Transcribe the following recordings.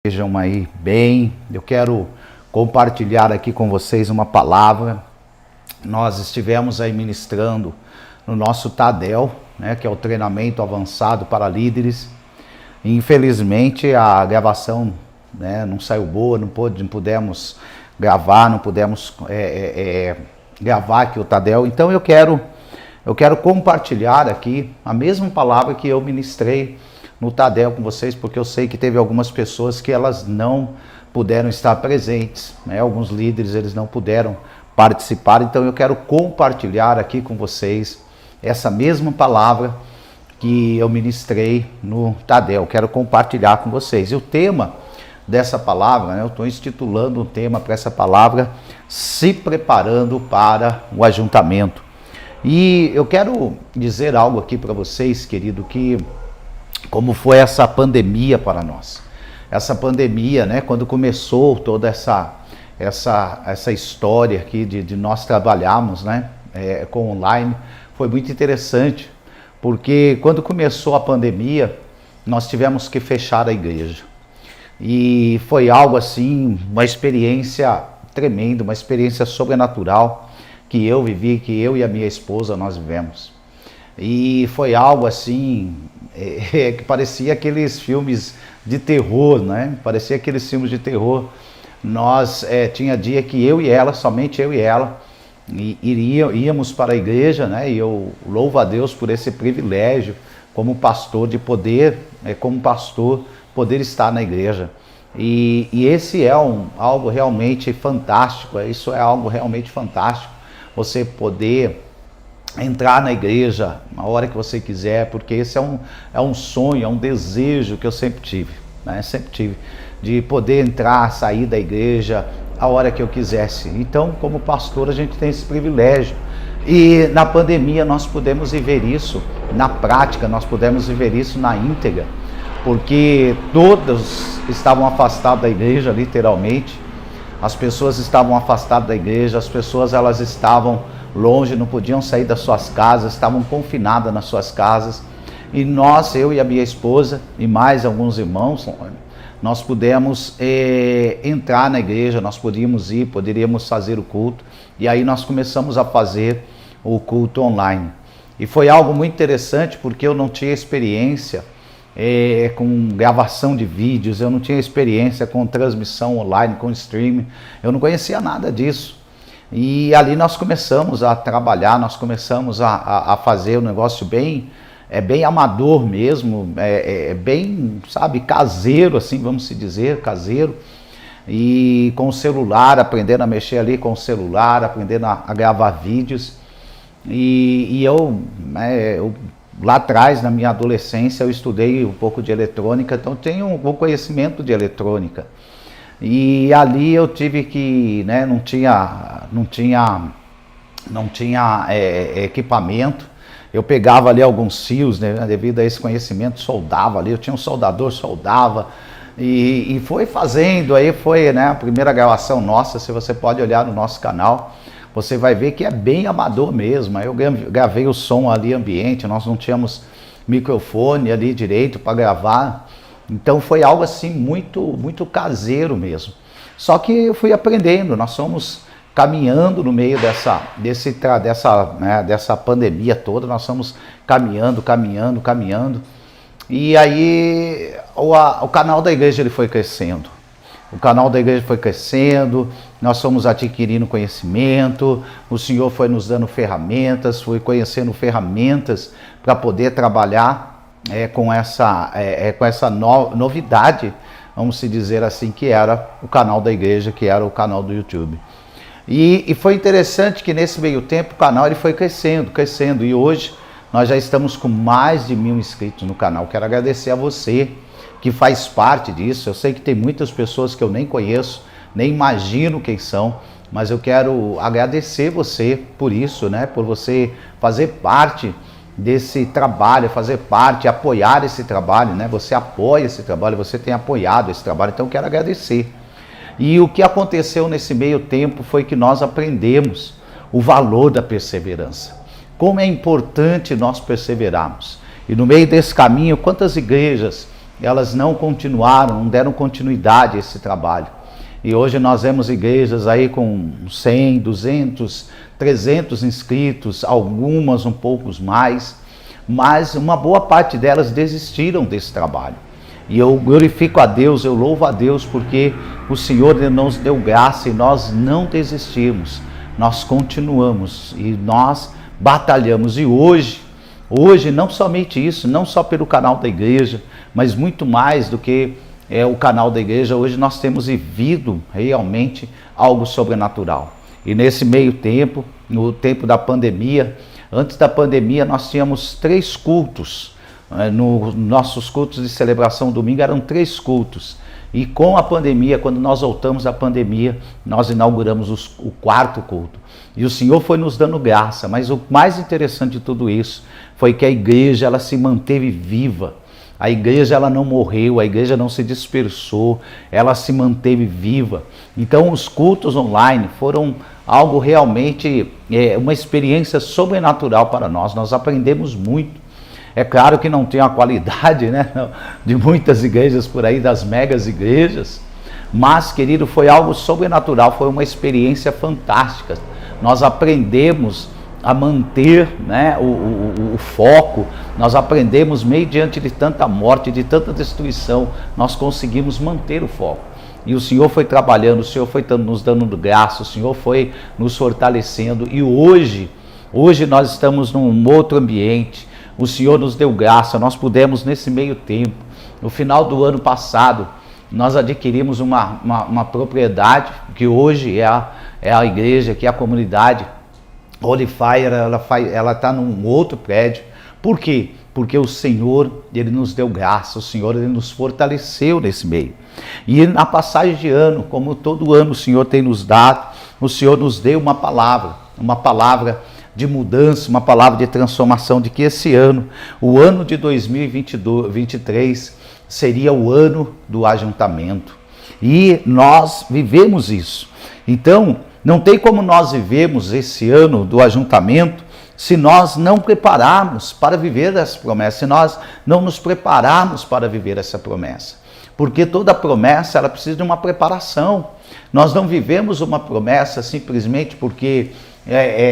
Estejam aí bem. Eu quero compartilhar aqui com vocês uma palavra. Nós estivemos aí ministrando no nosso TADEL, né, que é o treinamento avançado para líderes. Infelizmente a gravação, né, não saiu boa, não pudemos gravar, não pudemos gravar aqui o TADEL. Então eu quero compartilhar aqui a mesma palavra que eu ministrei no TADEL com vocês, porque eu sei que teve algumas pessoas que elas não puderam estar presentes, né? Alguns líderes eles não puderam participar, então eu quero compartilhar aqui com vocês essa mesma palavra que eu ministrei no TADEL, quero compartilhar com vocês. E o tema dessa palavra, né, eu estou intitulando um tema para essa palavra, se preparando para o ajuntamento. E eu quero dizer algo aqui para vocês, querido, que como foi essa pandemia para nós. Essa pandemia, né, quando começou toda essa história aqui de nós trabalharmos, né, com online, foi muito interessante, porque quando começou a pandemia, nós tivemos que fechar a igreja. E foi algo assim, uma experiência tremenda, uma experiência sobrenatural que eu vivi, que eu e a minha esposa nós vivemos. E foi algo assim, que parecia aqueles filmes de terror, né? Parecia aqueles filmes de terror. Nós, tinha dia que eu e ela, somente eu e ela, íamos para a igreja, né? E eu louvo a Deus por esse privilégio, como pastor, de poder, como pastor, poder estar na igreja. E esse é algo realmente fantástico, isso é algo realmente fantástico, você poder entrar na igreja a hora que você quiser, porque esse é um sonho, é um desejo que eu sempre tive, né? Sempre tive, de poder entrar, sair da igreja a hora que eu quisesse. Então, como pastor, a gente tem esse privilégio. E na pandemia nós pudemos viver isso na prática, nós pudemos viver isso na íntegra, porque todos estavam afastados da igreja, literalmente. As pessoas estavam afastadas da igreja, as pessoas elas estavam longe, não podiam sair das suas casas, estavam confinadas nas suas casas. E nós, eu e a minha esposa e mais alguns irmãos, nós pudemos entrar na igreja, nós poderíamos fazer o culto. E aí nós começamos a fazer o culto online. E foi algo muito interessante, porque eu não tinha experiência com gravação de vídeos, eu não tinha experiência com transmissão online, com streaming, eu não conhecia nada disso. E ali nós começamos a trabalhar, nós começamos a fazer um negócio bem amador mesmo, bem, sabe, caseiro, assim, vamos se dizer, caseiro. E com o celular, aprendendo a mexer ali com o celular, aprendendo a gravar vídeos. E eu lá atrás, na minha adolescência, eu estudei um pouco de eletrônica, então tenho um bom conhecimento de eletrônica. E ali eu tive que, né, não tinha equipamento. Eu pegava ali alguns fios, né, devido a esse conhecimento, soldava ali, eu tinha um soldador, soldava, e foi fazendo, aí foi, né, a primeira gravação nossa, se você pode olhar no nosso canal, você vai ver que é bem amador mesmo. Eu gravei o som ali ambiente, nós não tínhamos microfone ali direito para gravar. Então foi algo assim muito caseiro mesmo. Só que eu fui aprendendo, nós fomos caminhando no meio dessa pandemia toda, nós fomos caminhando. E aí o canal da igreja ele foi crescendo. O canal da igreja foi crescendo, nós fomos adquirindo conhecimento, o Senhor foi nos dando ferramentas, foi conhecendo ferramentas para poder trabalhar com essa novidade, vamos se dizer assim, que era o canal da igreja, que era o canal do YouTube. E foi interessante que nesse meio tempo o canal ele foi crescendo, e hoje nós já estamos com mais de 1000 inscritos no canal. Quero agradecer a você que faz parte disso. Eu sei que tem muitas pessoas que eu nem conheço, nem imagino quem são, mas eu quero agradecer você por isso, né? Por você fazer parte desse trabalho, apoiar esse trabalho, né? Você apoia esse trabalho, você tem apoiado esse trabalho, então eu quero agradecer. E o que aconteceu nesse meio tempo foi que nós aprendemos o valor da perseverança. Como é importante nós perseverarmos. E no meio desse caminho, quantas igrejas elas não continuaram, não deram continuidade a esse trabalho. E hoje nós vemos igrejas aí com 100, 200, 300 inscritos, algumas um pouco mais, mas uma boa parte delas desistiram desse trabalho. E eu glorifico a Deus, eu louvo a Deus, porque o Senhor nos deu graça e nós não desistimos, nós continuamos e nós batalhamos. E hoje não somente isso, não só pelo canal da igreja, mas muito mais do que o canal da igreja, hoje nós temos vivido realmente algo sobrenatural. E nesse meio tempo, no tempo da pandemia, antes da pandemia nós tínhamos 3 cultos, nos nossos cultos de celebração domingo eram 3 cultos, e com a pandemia, quando nós voltamos da pandemia, nós inauguramos o 4º culto, e o Senhor foi nos dando graça. Mas o mais interessante de tudo isso foi que a igreja, ela se manteve viva. A igreja, ela não morreu, a igreja não se dispersou, ela se manteve viva. Então os cultos online foram algo realmente, uma experiência sobrenatural para nós aprendemos muito. É claro que não tem a qualidade, né, de muitas igrejas por aí, das megas igrejas, mas, querido, foi algo sobrenatural, foi uma experiência fantástica. Nós aprendemos a manter, né, o foco, nós aprendemos, meio diante de tanta morte, de tanta destruição, nós conseguimos manter o foco. E o Senhor foi trabalhando, o Senhor foi nos dando graça, o Senhor foi nos fortalecendo. E hoje nós estamos num outro ambiente, o Senhor nos deu graça, nós pudemos nesse meio tempo, no final do ano passado, nós adquirimos uma propriedade, que hoje é a igreja, que é a comunidade Holy Fire, ela está num outro prédio. Por quê? Porque o Senhor, Ele nos deu graça, o Senhor, Ele nos fortaleceu nesse meio. E na passagem de ano, como todo ano o Senhor tem nos dado, o Senhor nos deu uma palavra de mudança, uma palavra de transformação, de que esse ano, o ano de 2023, seria o ano do ajuntamento. E nós vivemos isso. Então, não tem como nós vivemos esse ano do ajuntamento se nós não prepararmos para viver essa promessa, se nós não nos prepararmos para viver essa promessa. Porque toda promessa, ela precisa de uma preparação. Nós não vivemos uma promessa simplesmente porque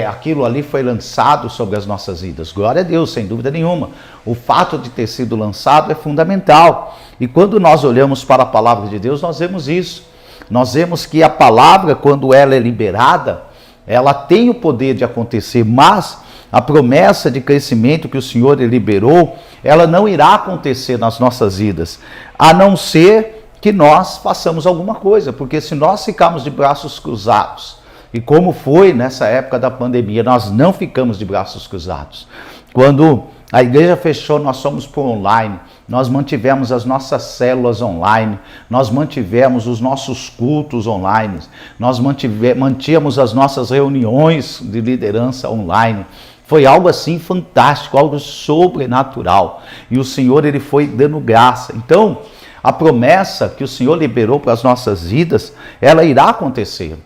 aquilo ali foi lançado sobre as nossas vidas. Glória a Deus, sem dúvida nenhuma. O fato de ter sido lançado é fundamental. E quando nós olhamos para a palavra de Deus, nós vemos isso. Nós vemos que a palavra, quando ela é liberada, ela tem o poder de acontecer, mas a promessa de crescimento que o Senhor liberou, ela não irá acontecer nas nossas vidas, a não ser que nós façamos alguma coisa, porque se nós ficarmos de braços cruzados, e como foi nessa época da pandemia, nós não ficamos de braços cruzados. Quando a igreja fechou, nós fomos por online, nós mantivemos as nossas células online, nós mantivemos os nossos cultos online, nós mantínhamos as nossas reuniões de liderança online. Foi algo assim fantástico, algo sobrenatural. E o Senhor, Ele foi dando graça. Então, a promessa que o Senhor liberou para as nossas vidas, ela irá acontecer.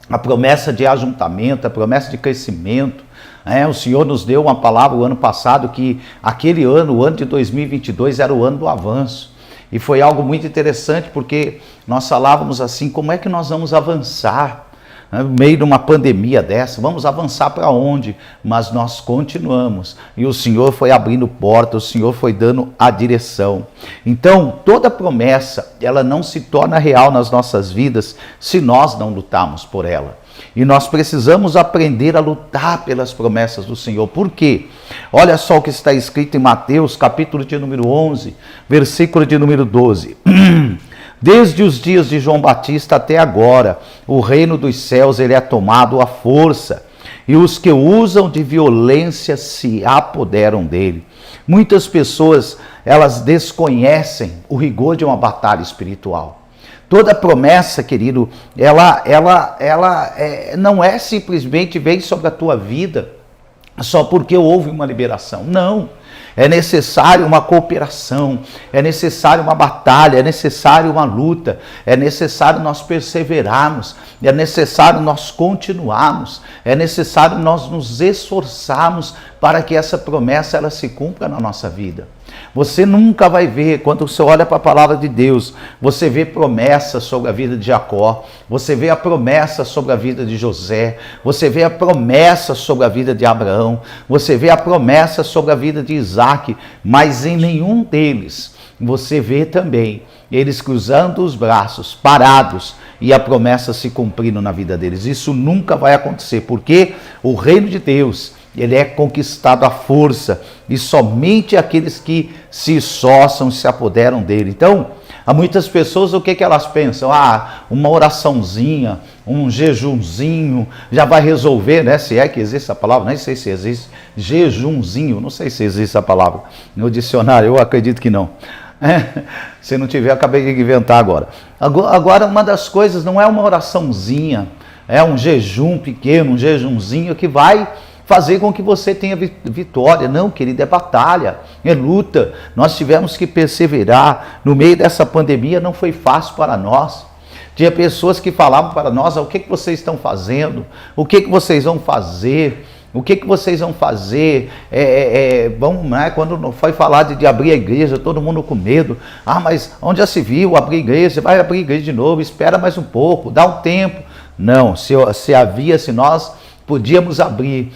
A promessa de ajuntamento, a promessa de crescimento. O Senhor nos deu uma palavra o ano passado que aquele ano, o ano de 2022, era o ano do avanço. E foi algo muito interessante porque nós falávamos assim, como é que nós vamos avançar? No meio de uma pandemia dessa, vamos avançar para onde? Mas nós continuamos. E o Senhor foi abrindo portas, o Senhor foi dando a direção. Então, toda promessa, ela não se torna real nas nossas vidas se nós não lutarmos por ela. E nós precisamos aprender a lutar pelas promessas do Senhor. Por quê? Olha só o que está escrito em Mateus, capítulo de número 11, versículo de número 12. Desde os dias de João Batista até agora, o reino dos céus ele é tomado à força, e os que usam de violência se apoderam dele. Muitas pessoas, elas desconhecem o rigor de uma batalha espiritual. Toda promessa, querido, ela não é simplesmente vem sobre a tua vida só porque houve uma liberação. Não. É necessário uma cooperação, é necessário uma batalha, é necessário uma luta, é necessário nós perseverarmos, é necessário nós continuarmos, é necessário nós nos esforçarmos para que essa promessa ela se cumpra na nossa vida. Você nunca vai ver, quando você olha para a palavra de Deus, você vê promessas sobre a vida de Jacó, você vê a promessa sobre a vida de José, você vê a promessa sobre a vida de Abraão, você vê a promessa sobre a vida de Isaac, mas em nenhum deles você vê também eles cruzando os braços, parados, e a promessa se cumprindo na vida deles. Isso nunca vai acontecer, porque o reino de Deus, ele é conquistado à força, e somente aqueles que se esforçam se apoderam dele. Então, há muitas pessoas, o que elas pensam? Uma oraçãozinha, um jejumzinho, já vai resolver, né? Se é que existe a palavra, nem sei se existe, jejumzinho, não sei se existe a palavra no dicionário, eu acredito que não. Se não tiver, eu acabei de inventar agora. Agora, uma das coisas não é uma oraçãozinha, é um jejum pequeno, um jejumzinho que vai fazer com que você tenha vitória. Não, querido, é batalha, é luta. Nós tivemos que perseverar. No meio dessa pandemia não foi fácil para nós. Tinha pessoas que falavam para nós: o que vocês estão fazendo? O que vocês vão fazer? O que vocês vão fazer? Vamos, né? Quando foi falar de abrir a igreja, todo mundo com medo. Mas onde já se viu abrir igreja? Vai abrir igreja de novo, espera mais um pouco, dá um tempo. Não, se nós podíamos abrir,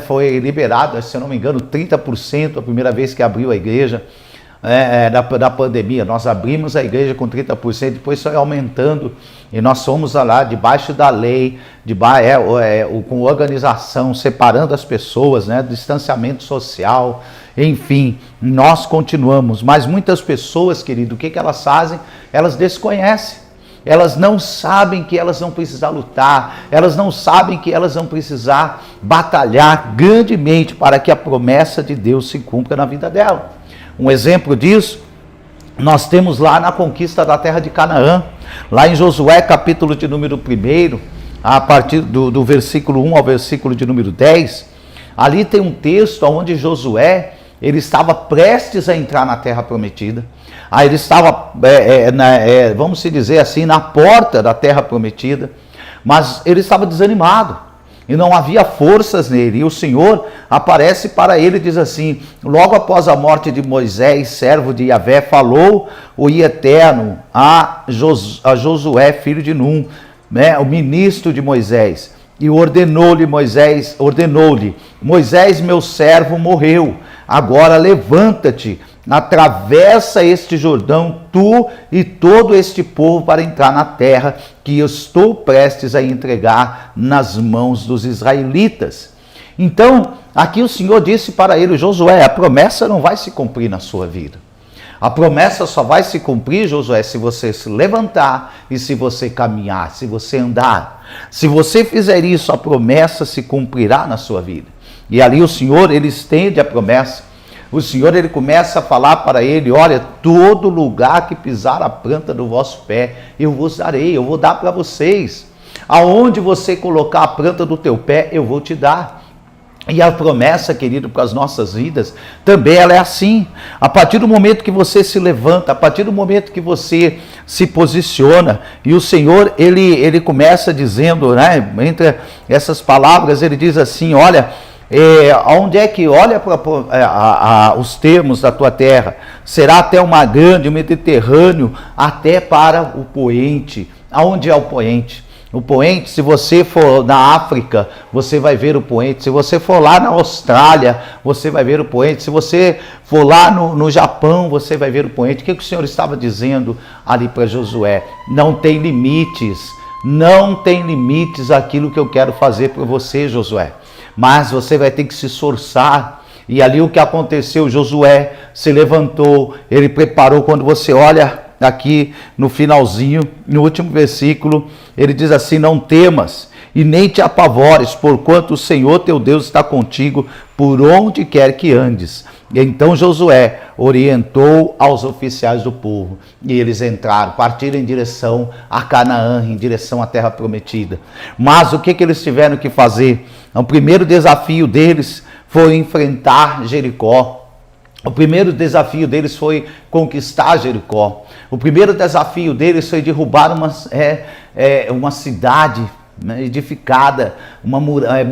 foi liberado, se eu não me engano, 30% a primeira vez que abriu a igreja da pandemia. Nós abrimos a igreja com 30%, depois foi aumentando, e nós fomos lá debaixo da lei, com organização, separando as pessoas, distanciamento social, enfim, nós continuamos. Mas muitas pessoas, querido, o que elas fazem? Elas desconhecem. Elas não sabem que elas vão precisar lutar, elas não sabem que elas vão precisar batalhar grandemente para que a promessa de Deus se cumpra na vida dela. Um exemplo disso, nós temos lá na conquista da terra de Canaã, lá em Josué, capítulo de número 1, a partir do versículo 1 ao versículo de número 10, ali tem um texto onde Josué, ele estava prestes a entrar na terra prometida. Ele estava, vamos dizer assim, na porta da terra prometida, mas ele estava desanimado e não havia forças nele. E o Senhor aparece para ele e diz assim: logo após a morte de Moisés, servo de Yahvé, falou o Eterno a Josué, filho de Num, o ministro de Moisés, e ordenou-lhe: Moisés, meu servo, morreu. Agora levanta-te, atravessa este Jordão, tu e todo este povo, para entrar na terra que eu estou prestes a entregar nas mãos dos israelitas. Então, aqui o Senhor disse para ele: Josué, a promessa não vai se cumprir na sua vida. A promessa só vai se cumprir, Josué, se você se levantar e se você caminhar, se você andar. Se você fizer isso, a promessa se cumprirá na sua vida. E ali o Senhor, ele estende a promessa. O Senhor, ele começa a falar para ele: olha, todo lugar que pisar a planta do vosso pé, eu vos darei, eu vou dar para vocês. Aonde você colocar a planta do teu pé, eu vou te dar. E a promessa, querido, para as nossas vidas, também ela é assim. A partir do momento que você se levanta, a partir do momento que você se posiciona, e o Senhor, ele começa dizendo, entre essas palavras, ele diz assim: olha, onde é que, olha para os termos da tua terra, será até o mar grande, o Mediterrâneo, até para o poente. Aonde é o poente? O poente, se você for na África, você vai ver o poente. Se você for lá na Austrália, você vai ver o poente. Se você for lá no Japão, você vai ver o poente. O que o Senhor estava dizendo ali para Josué? Não tem limites. Não tem limites aquilo que eu quero fazer para você, Josué. Mas você vai ter que se esforçar. E ali o que aconteceu? Josué se levantou, ele preparou. Quando você olha aqui no finalzinho, no último versículo, ele diz assim: não temas e nem te apavores, porquanto o Senhor teu Deus está contigo por onde quer que andes. E então Josué orientou aos oficiais do povo, e eles entraram, partiram em direção a Canaã, em direção à terra prometida. Mas o que eles tiveram que fazer? O primeiro desafio deles foi enfrentar Jericó. O primeiro desafio deles foi conquistar Jericó. O primeiro desafio deles foi derrubar uma cidade né, edificada, uma muralha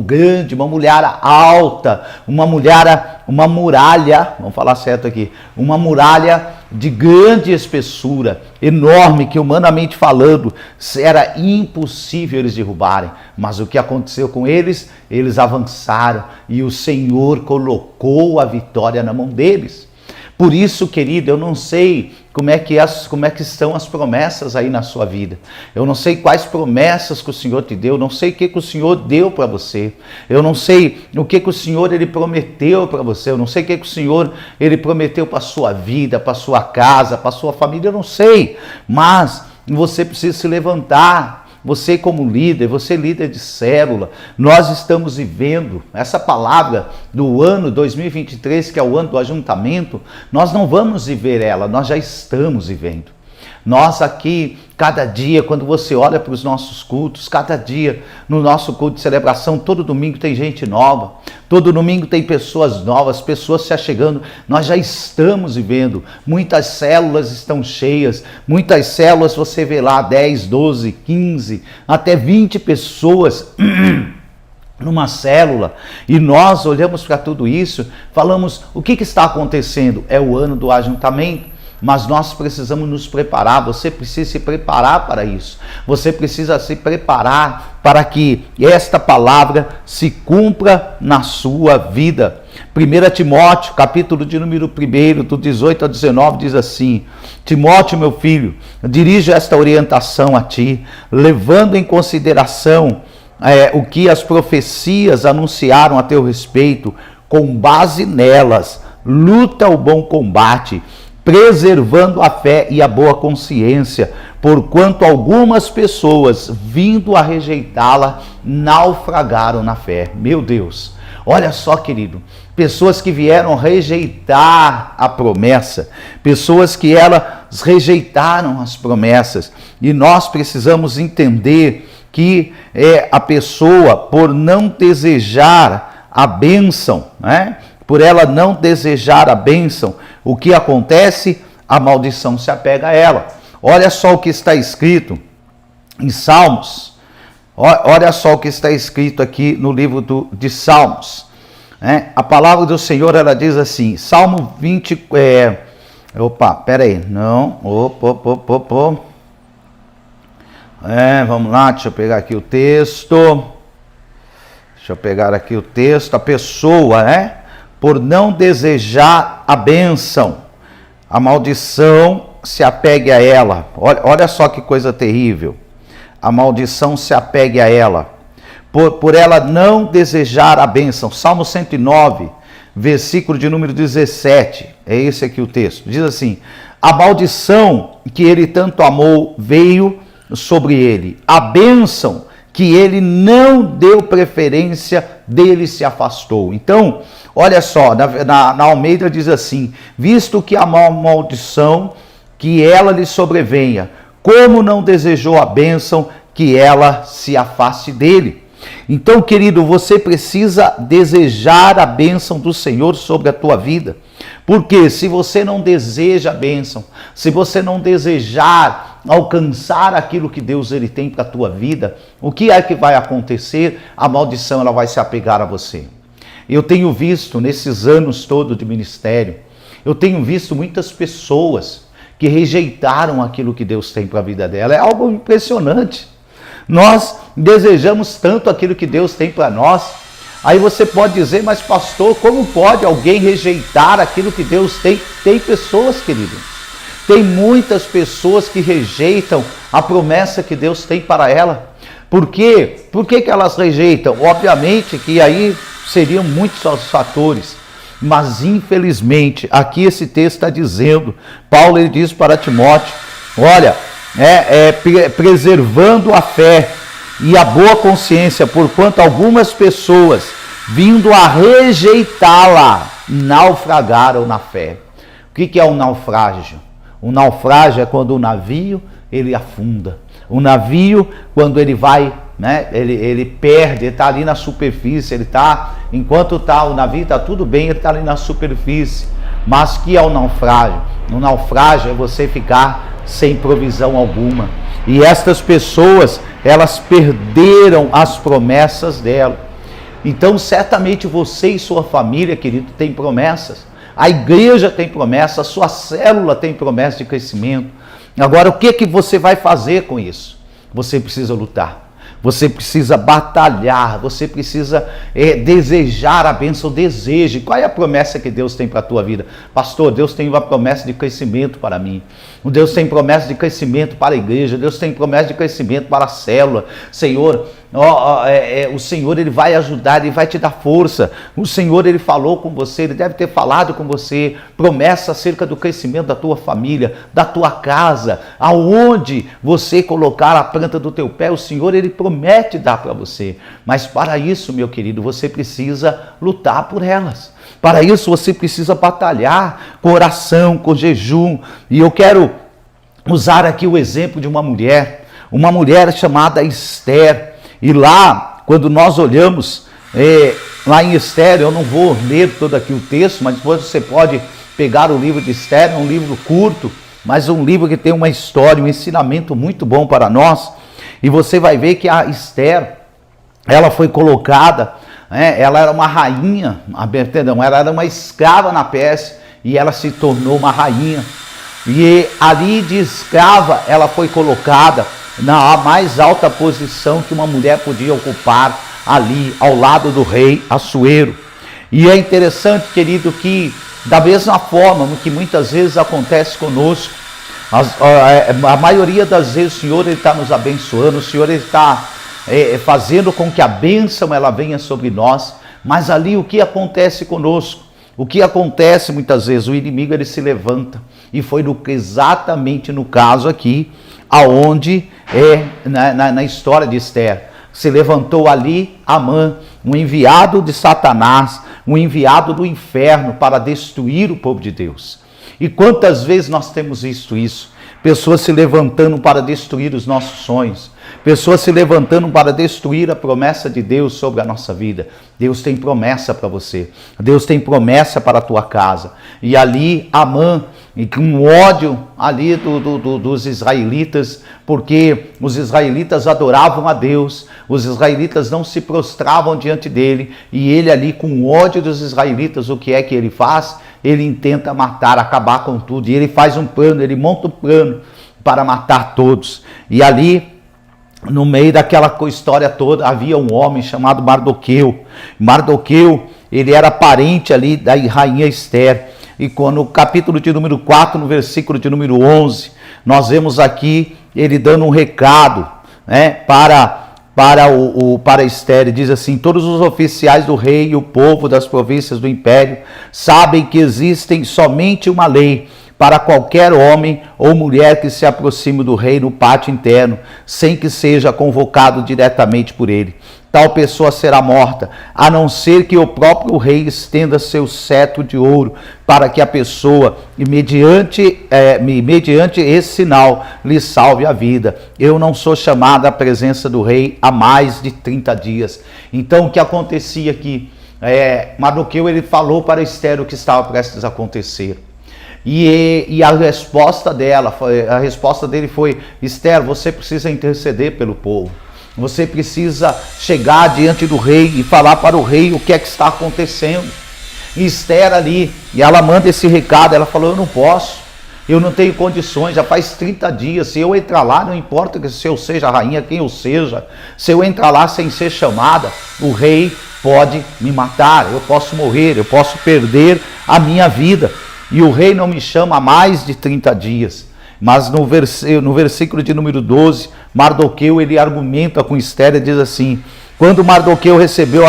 grande, uma muralha alta, uma muralha, vamos falar certo aqui, uma muralha de grande espessura, enorme, que humanamente falando era impossível eles derrubarem. Mas o que aconteceu com eles? Eles avançaram e o Senhor colocou a vitória na mão deles. Por isso, querido, eu não sei como é que estão as promessas aí na sua vida. Eu não sei quais promessas que o Senhor te deu, não sei o que o Senhor deu para você. Eu não sei o que o Senhor ele prometeu para você. Eu não sei o que o Senhor ele prometeu para a sua vida, para a sua casa, para a sua família. Eu não sei, mas você precisa se levantar. Você como líder, você líder de célula, nós estamos vivendo essa palavra do ano 2023, que é o ano do ajuntamento, nós não vamos viver ela, nós já estamos vivendo. Nós aqui, cada dia, quando você olha para os nossos cultos, cada dia no nosso culto de celebração, todo domingo tem gente nova, todo domingo tem pessoas novas, pessoas se achegando, nós já estamos vivendo, muitas células estão cheias, muitas células você vê lá 10, 12, 15, até 20 pessoas numa célula, e nós olhamos para tudo isso, falamos, o que está acontecendo? É o ano do ajuntamento. Mas nós precisamos nos preparar, você precisa se preparar para isso. Você precisa se preparar para que esta palavra se cumpra na sua vida. 1 Timóteo, capítulo de número 1, do 18 ao 19, diz assim: Timóteo, meu filho, dirijo esta orientação a ti, levando em consideração o que as profecias anunciaram a teu respeito, com base nelas, luta o bom combate, preservando a fé e a boa consciência, porquanto algumas pessoas, vindo a rejeitá-la, naufragaram na fé. Meu Deus, olha só, querido, pessoas que vieram rejeitar a promessa, pessoas que elas rejeitaram as promessas, e nós precisamos entender que a pessoa, por não desejar a bênção, né? Por ela não desejar a bênção, o que acontece? A maldição se apega a ela. Olha só o que está escrito em Salmos. Olha só o que está escrito aqui no livro de Salmos. A palavra do Senhor, ela diz assim, Salmo 20... vamos lá, deixa eu pegar aqui o texto. A pessoa, por não desejar a bênção, a maldição se apegue a ela. Olha só que coisa terrível. A maldição se apegue a ela. Por ela não desejar a bênção. Salmo 109, versículo de número 17. É esse aqui o texto. Diz assim: a maldição que ele tanto amou veio sobre ele. A bênção que ele não deu preferência, dele se afastou. Então, olha só, na Almeida diz assim: visto que a maldição que ela lhe sobrevenha, como não desejou a bênção, que ela se afaste dele. Então, querido, você precisa desejar a bênção do Senhor sobre a tua vida. Porque se você não deseja a bênção, se você não desejar alcançar aquilo que Deus ele tem para a tua vida, o que é que vai acontecer? A maldição ela vai se apegar a você. Eu tenho visto nesses anos todos de ministério, eu tenho visto muitas pessoas que rejeitaram aquilo que Deus tem para a vida dela. É algo impressionante. Nós desejamos tanto aquilo que Deus tem para nós. Aí você pode dizer, mas pastor, como pode alguém rejeitar aquilo que Deus tem? Tem pessoas, querido. Tem muitas pessoas que rejeitam a promessa que Deus tem para ela. Por quê? Por que elas rejeitam? Obviamente que aí seriam muitos os fatores. Mas infelizmente, aqui esse texto está dizendo, Paulo ele diz para Timóteo, olha, preservando a fé e a boa consciência, porquanto algumas pessoas, vindo a rejeitá-la, naufragaram na fé. O que é um naufrágio? Um naufrágio é quando o navio ele afunda. O navio, quando ele vai, ele perde, ele está ali na superfície, ele está, enquanto o navio está tudo bem, ele está ali na superfície. Mas que é o naufrágio? O naufrágio é você ficar sem provisão alguma. E estas pessoas, elas perderam as promessas dela. Então, certamente você e sua família, querido, tem promessas. A igreja tem promessa, a sua célula tem promessa de crescimento. Agora, o que você vai fazer com isso? Você precisa lutar. Você precisa batalhar, você precisa desejar a bênção, deseje. Qual é a promessa que Deus tem para a tua vida? Pastor, Deus tem uma promessa de crescimento para mim. Deus tem promessa de crescimento para a igreja. Deus tem promessa de crescimento para a célula. Senhor, o Senhor, Ele vai ajudar, Ele vai te dar força. O Senhor, Ele falou com você, Ele deve ter falado com você. Promessa acerca do crescimento da tua família, da tua casa. Aonde você colocar a planta do teu pé, o Senhor, Ele promete dar para você. Mas para isso, meu querido, você precisa lutar por elas. Para isso você precisa batalhar com oração, com jejum. E eu quero usar aqui o exemplo de uma mulher chamada Esther. E lá, quando nós olhamos lá em Esther, eu não vou ler todo aqui o texto, mas depois você pode pegar o livro de Esther, é um livro curto, mas um livro que tem uma história, um ensinamento muito bom para nós. E você vai ver que a Esther, ela foi colocada, ela era uma rainha, ela era uma escrava na Pérsia, e ela se tornou uma rainha. E ali de escrava, ela foi colocada na mais alta posição que uma mulher podia ocupar, ali ao lado do rei Assuero. E é interessante, querido, que da mesma forma que muitas vezes acontece conosco, a maioria das vezes o Senhor está nos abençoando, o Senhor está fazendo com que a bênção ela venha sobre nós, mas ali o que acontece conosco? O que acontece muitas vezes? O inimigo ele se levanta, e foi exatamente no caso aqui, aonde na história de Esther, se levantou ali Amã, um enviado de Satanás, um enviado do inferno para destruir o povo de Deus. E quantas vezes nós temos visto isso? Pessoas se levantando para destruir os nossos sonhos, pessoas se levantando para destruir a promessa de Deus sobre a nossa vida. Deus tem promessa para você, Deus tem promessa para a tua casa. E ali Amã, e com ódio ali dos israelitas, porque os israelitas adoravam a Deus, os israelitas não se prostravam diante dele, e ele ali com ódio dos israelitas, o que é que ele faz? Ele intenta matar, acabar com tudo, e ele faz um plano, ele monta um plano para matar todos. E ali, no meio daquela história toda, havia um homem chamado Mardoqueu. Mardoqueu, ele era parente ali da rainha Esther. E no capítulo de número 4, no versículo de número 11, nós vemos aqui ele dando um recado, para Esther. Diz assim: todos os oficiais do rei e o povo das províncias do império sabem que existe somente uma lei para qualquer homem ou mulher que se aproxime do rei no pátio interno, sem que seja convocado diretamente por ele. Tal pessoa será morta, a não ser que o próprio rei estenda seu cetro de ouro para que a pessoa, mediante esse sinal, lhe salve a vida. Eu não sou chamada à presença do rei há mais de 30 dias. Então, o que acontecia aqui? Mardoqueu, ele falou para Esther o que estava prestes a acontecer. E a resposta dele foi: Esther, você precisa interceder pelo povo. Você precisa chegar diante do rei e falar para o rei o que é que está acontecendo. E Esther ali, e ela manda esse recado, ela falou: eu não posso, eu não tenho condições, já faz 30 dias, se eu entrar lá, não importa se eu seja a rainha, quem eu seja, se eu entrar lá sem ser chamada, o rei pode me matar, eu posso morrer, eu posso perder a minha vida. E o rei não me chama há mais de 30 dias. Mas no versículo de número 12, Mardoqueu, ele argumenta com Esther e diz assim: quando Mardoqueu recebeu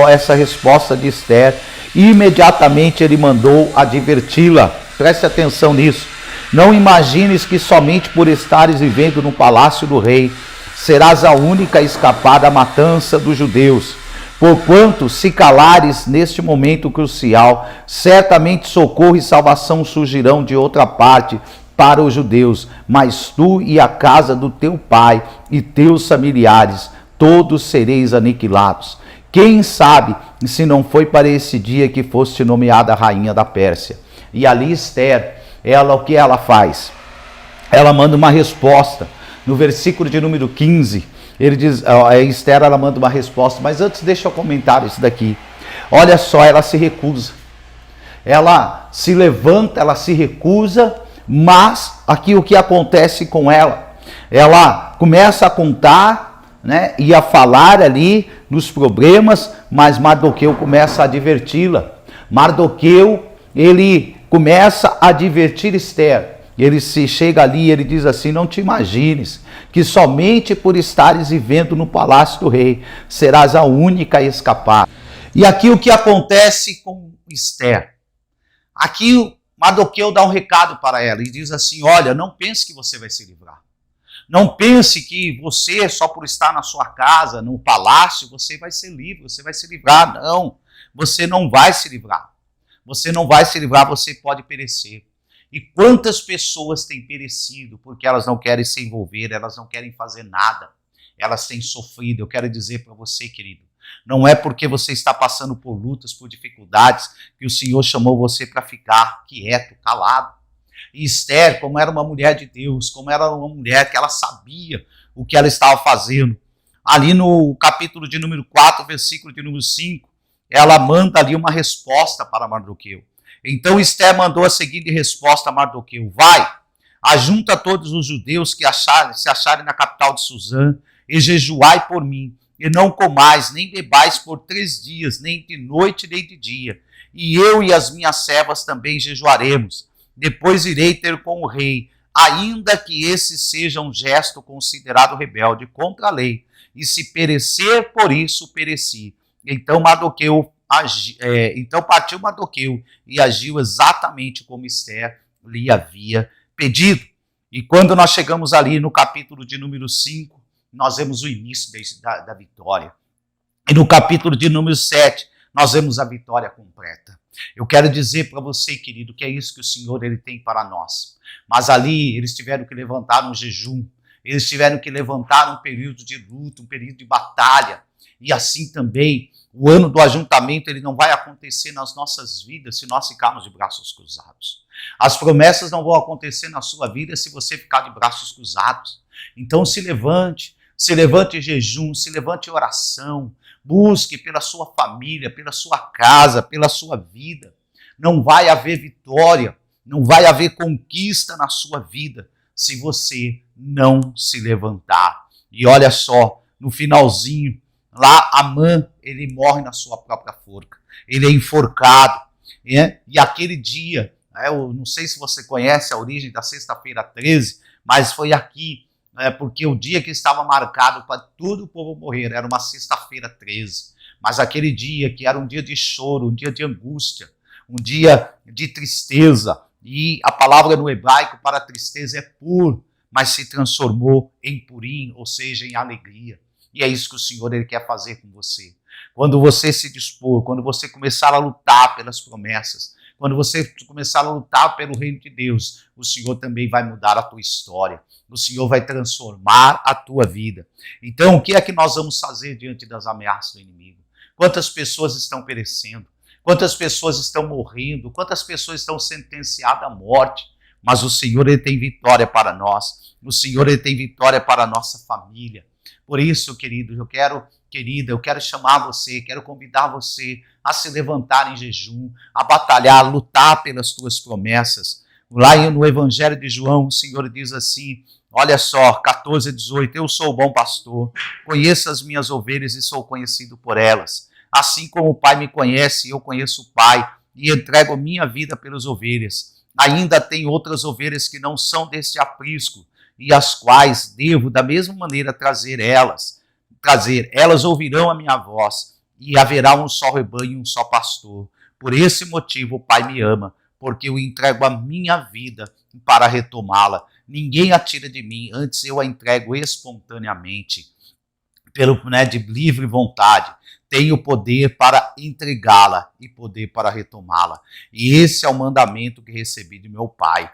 essa resposta de Esther, imediatamente ele mandou adverti-la. Preste atenção nisso. Não imagines que somente por estares vivendo no palácio do rei, serás a única a escapar da matança dos judeus. Porquanto, se calares neste momento crucial, certamente socorro e salvação surgirão de outra parte para os judeus, mas tu e a casa do teu pai e teus familiares, todos sereis aniquilados. Quem sabe se não foi para esse dia que foste nomeada rainha da Pérsia? E ali Esther, o que ela faz? Ela manda uma resposta. no versículo de número 15, ele diz, a Esther, ela manda uma resposta, mas antes deixa eu comentar isso daqui. Olha só, ela se recusa. Ela se levanta, ela se recusa, mas aqui o que acontece com ela? Ela começa a contar, né, e a falar ali nos problemas, mas Mardoqueu começa a adverti-la. Mardoqueu, ele começa a advertir Esther. Ele se chega ali e ele diz assim: não te imagines que somente por estares vivendo no palácio do rei serás a única a escapar. E aqui o que acontece com Esther? Aqui Mardoqueu dá um recado para ela e diz assim: olha, não pense que você vai se livrar. Não pense que você, só por estar na sua casa, no palácio, você vai ser livre, você vai se livrar. Não, você não vai se livrar. Você não vai se livrar, você pode perecer. E quantas pessoas têm perecido porque elas não querem se envolver, elas não querem fazer nada, elas têm sofrido. Eu quero dizer para você, querido, não é porque você está passando por lutas, por dificuldades, que o Senhor chamou você para ficar quieto, calado. E Esther, como era uma mulher de Deus, como era uma mulher que ela sabia o que ela estava fazendo, ali no capítulo de número 4, versículo de número 5, ela manda ali uma resposta para Mardoqueu. Então Esther mandou a seguinte resposta a Mardoqueu: vai, ajunta todos os judeus que se acharem na capital de Suzã, e jejuai por mim, e não comais, nem bebais por 3 dias, nem de noite, nem de dia. E eu e as minhas servas também jejuaremos. Depois irei ter com o rei, ainda que esse seja um gesto considerado rebelde contra a lei. E se perecer, por isso pereci. Então partiu Mardoqueu e agiu exatamente como Esther lhe havia pedido. E quando nós chegamos ali no capítulo de número 5, nós vemos o início da vitória. E no capítulo de número 7, nós vemos a vitória completa. Eu quero dizer para você, querido, que é isso que o Senhor ele tem para nós. Mas ali eles tiveram que levantar um jejum, eles tiveram que levantar um período de luta, um período de batalha. E assim também, o ano do ajuntamento ele não vai acontecer nas nossas vidas se nós ficarmos de braços cruzados. As promessas não vão acontecer na sua vida se você ficar de braços cruzados. Então se levante em jejum, se levante em oração, busque pela sua família, pela sua casa, pela sua vida. Não vai haver vitória, não vai haver conquista na sua vida se você não se levantar. E olha só, no finalzinho, lá Amã, ele morre na sua própria forca. Ele é enforcado. E aquele dia, eu não sei se você conhece a origem da sexta-feira 13, mas foi aqui, porque o dia que estava marcado para todo o povo morrer era uma sexta-feira 13. Mas aquele dia que era um dia de choro, um dia de angústia, um dia de tristeza, e a palavra no hebraico para tristeza é pur, mas se transformou em purim, ou seja, em alegria. E é isso que o Senhor ele quer fazer com você. Quando você se dispor, quando você começar a lutar pelas promessas, quando você começar a lutar pelo reino de Deus, o Senhor também vai mudar a tua história. O Senhor vai transformar a tua vida. Então, o que é que nós vamos fazer diante das ameaças do inimigo? Quantas pessoas estão perecendo? Quantas pessoas estão morrendo? Quantas pessoas estão sentenciadas à morte? Mas o Senhor ele tem vitória para nós. O Senhor ele tem vitória para a nossa família. Por isso, querido, eu quero chamar você, quero convidar você a se levantar em jejum, a batalhar, a lutar pelas tuas promessas. Lá no Evangelho de João, o Senhor diz assim, olha só, 14 a 18, eu sou o bom pastor, conheço as minhas ovelhas e sou conhecido por elas. Assim como o Pai me conhece, eu conheço o Pai e entrego minha vida pelas ovelhas. Ainda tem outras ovelhas que não são deste aprisco, e as quais devo da mesma maneira trazer. Elas ouvirão a minha voz, e haverá um só rebanho e um só pastor. Por esse motivo o Pai me ama, porque eu entrego a minha vida para retomá-la. Ninguém a tira de mim, antes eu a entrego espontaneamente, de livre vontade. Tenho poder para entregá-la e poder para retomá-la. E esse é o mandamento que recebi de meu Pai.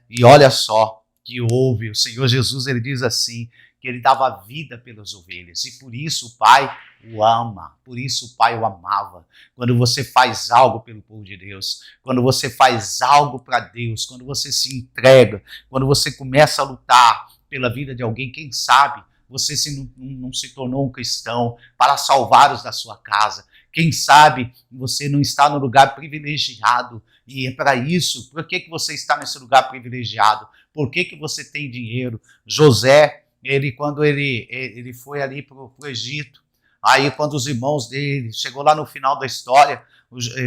E olha só, que ouve, o Senhor Jesus, ele diz assim, que ele dava vida pelas ovelhas, e por isso o Pai o ama, por isso o Pai o amava. Quando você faz algo pelo povo de Deus, quando você faz algo para Deus, quando você se entrega, quando você começa a lutar, pela vida de alguém. Quem sabe você não se tornou um cristão para salvar os da sua casa. Quem sabe você não está no lugar privilegiado e é para isso. Por que você está nesse lugar privilegiado? Por que você tem dinheiro? José, quando ele foi ali para o Egito, aí quando os irmãos dele, chegou lá no final da história,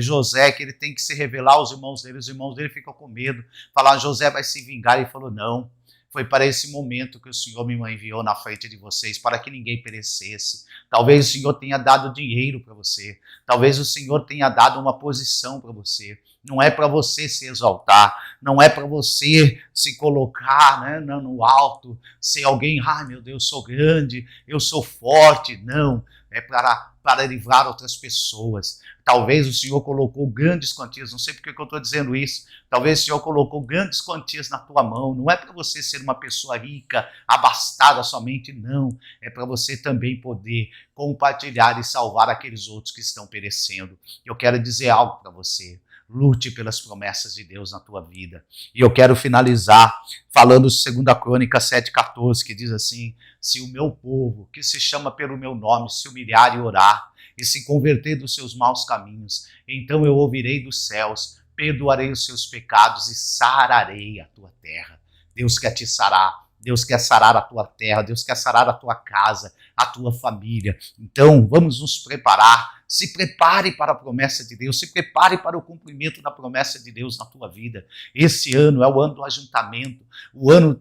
José, que ele tem que se revelar aos irmãos dele, os irmãos dele ficam com medo, falaram, José vai se vingar, ele falou, não, foi para esse momento que o Senhor me enviou na frente de vocês, para que ninguém perecesse. Talvez o Senhor tenha dado dinheiro para você, talvez o Senhor tenha dado uma posição para você. Não é para você se exaltar, não é para você se colocar, né, no alto, ser alguém, meu Deus, sou grande, eu sou forte. Não, é para livrar outras pessoas. Talvez o Senhor colocou grandes quantias, não sei porque que eu estou dizendo isso, talvez o Senhor colocou grandes quantias na tua mão, não é para você ser uma pessoa rica, abastada somente, não, é para você também poder compartilhar e salvar aqueles outros que estão perecendo. Eu quero dizer algo para você, lute pelas promessas de Deus na tua vida. E eu quero finalizar falando de 2 Crônicas 7,14, que diz assim, se o meu povo, que se chama pelo meu nome, se humilhar e orar, e se converter dos seus maus caminhos, então eu ouvirei dos céus, perdoarei os seus pecados e sararei a tua terra. Deus quer te sarar, Deus quer sarar a tua terra, Deus quer sarar a tua casa, a tua família. Então, vamos nos preparar. Se prepare para a promessa de Deus, se prepare para o cumprimento da promessa de Deus na tua vida. Esse ano é o ano do ajuntamento, o ano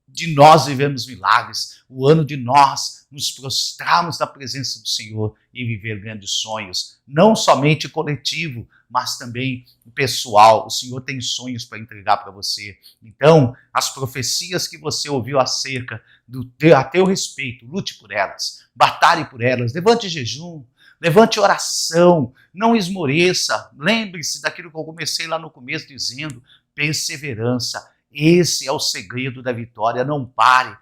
de nós vivemos milagres, o ano de nós nos prostrarmos na presença do Senhor e viver grandes sonhos, não somente coletivo, mas também pessoal. O Senhor tem sonhos para entregar para você. Então, as profecias que você ouviu acerca a teu respeito, lute por elas, batalhe por elas, levante jejum, levante oração, não esmoreça. Lembre-se daquilo que eu comecei lá no começo dizendo, perseverança. Esse é o segredo da vitória. Não pare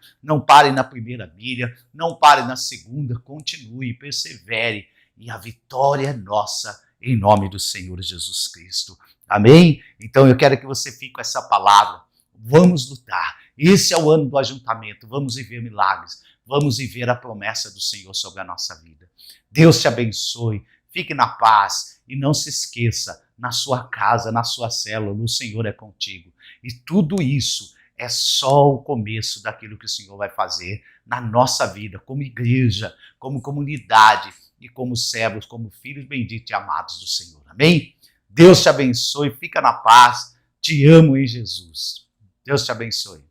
na primeira milha, não pare na segunda, continue, persevere e a vitória é nossa em nome do Senhor Jesus Cristo. Amém? Então eu quero que você fique com essa palavra. Vamos lutar. Esse é o ano do ajuntamento. Vamos viver milagres. Vamos viver a promessa do Senhor sobre a nossa vida. Deus te abençoe. Fique na paz e não se esqueça, na sua casa, na sua célula, o Senhor é contigo. E tudo isso é só o começo daquilo que o Senhor vai fazer na nossa vida, como igreja, como comunidade e como servos, como filhos benditos e amados do Senhor. Amém? Deus te abençoe, fica na paz. Te amo em Jesus. Deus te abençoe.